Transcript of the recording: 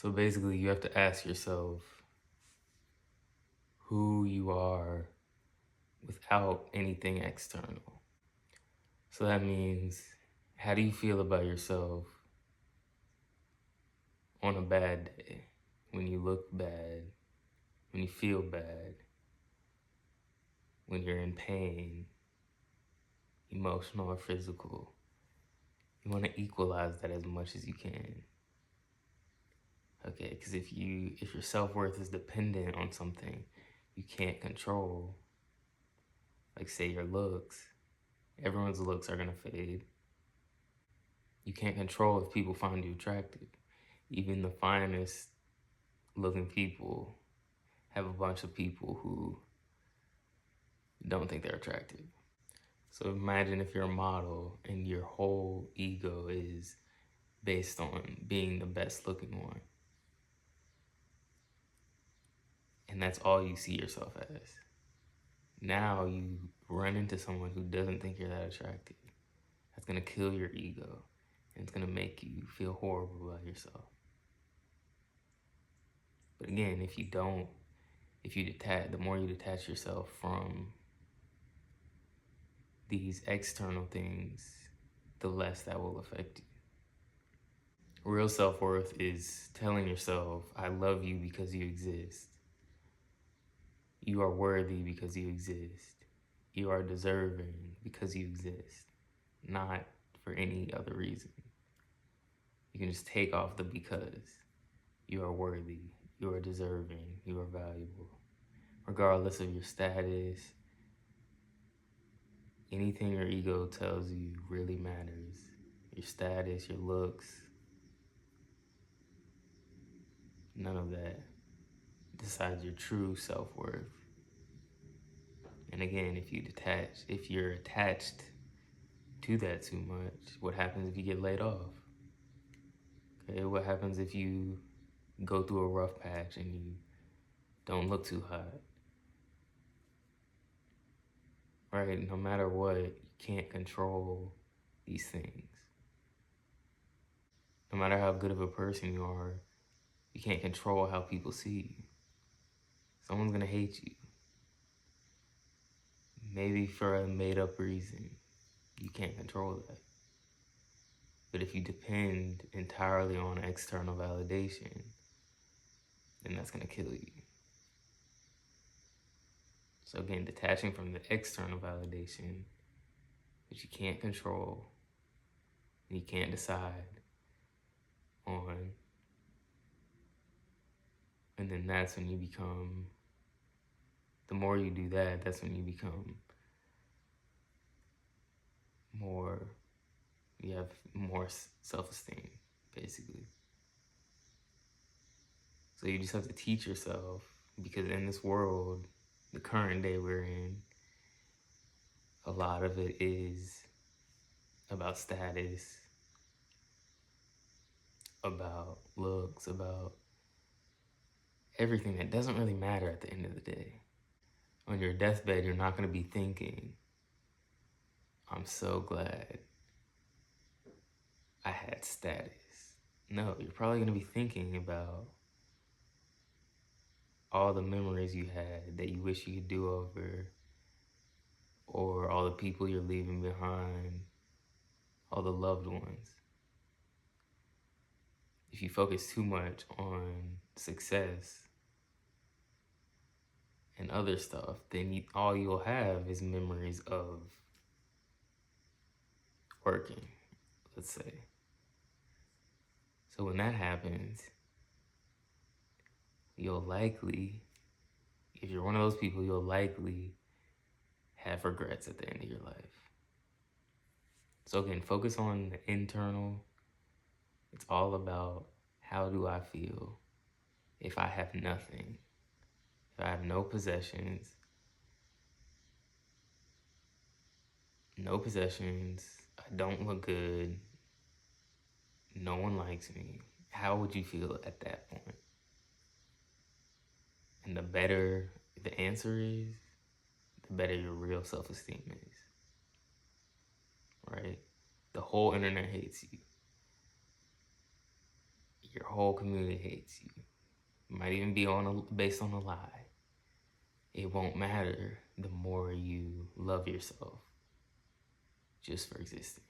So basically, you have to ask yourself who you are without anything external. So that means, how do you feel about yourself on a bad day? When you look bad, when you feel bad, when you're in pain, emotional or physical. You want to equalize that as much as you can. Okay, because if your self-worth is dependent on something you can't control, like say your looks, everyone's looks are gonna fade. You can't control if people find you attractive. Even the finest looking people have a bunch of people who don't think they're attractive. So imagine if you're a model and your whole ego is based on being the best looking one. And that's all you see yourself as. Now you run into someone who doesn't think you're that attractive. That's gonna kill your ego. And it's gonna make you feel horrible about yourself. But again, the more you detach yourself from these external things, the less that will affect you. Real self-worth is telling yourself, I love you because you exist. You are worthy because you exist. You are deserving because you exist, not for any other reason. You can just take off the because. You are worthy, you are deserving, you are valuable. Regardless of your status, anything your ego tells you really matters. Your status, your looks, none of that decides your true self-worth. And again, if you're attached to that too much, what happens if you get laid off? Okay, what happens if you go through a rough patch and you don't look too hot? Right? No matter what, you can't control these things. No matter how good of a person you are, you can't control how people see you. Someone's gonna hate you. Maybe for a made up reason. You can't control that. But if you depend entirely on external validation, then that's gonna kill you. So again, detaching from the external validation, which you can't control, and you can't decide on, and then that's when you become, the more you do that, that's when you become more, you have more self-esteem, basically. So you just have to teach yourself, because in this world, the current day we're in, a lot of it is about status, about looks, about everything that doesn't really matter at the end of the day. On your deathbed, you're not going to be thinking, I'm so glad I had status. No, you're probably going to be thinking about all the memories you had that you wish you could do over, or all the people you're leaving behind, all the loved ones. If you focus too much on success and other stuff, then all you'll have is memories of working, let's say. So when that happens, you'll likely, if you're one of those people, you'll likely have regrets at the end of your life. So again, focus on the internal. It's all about, how do I feel if I have nothing? If I have no possessions, I don't look good, no one likes me, how would you feel at that point? And the better the answer is, the better your real self-esteem is, right? The whole internet hates you. Your whole community hates you. It might even be based on a lie. It won't matter the more you love yourself just for existing.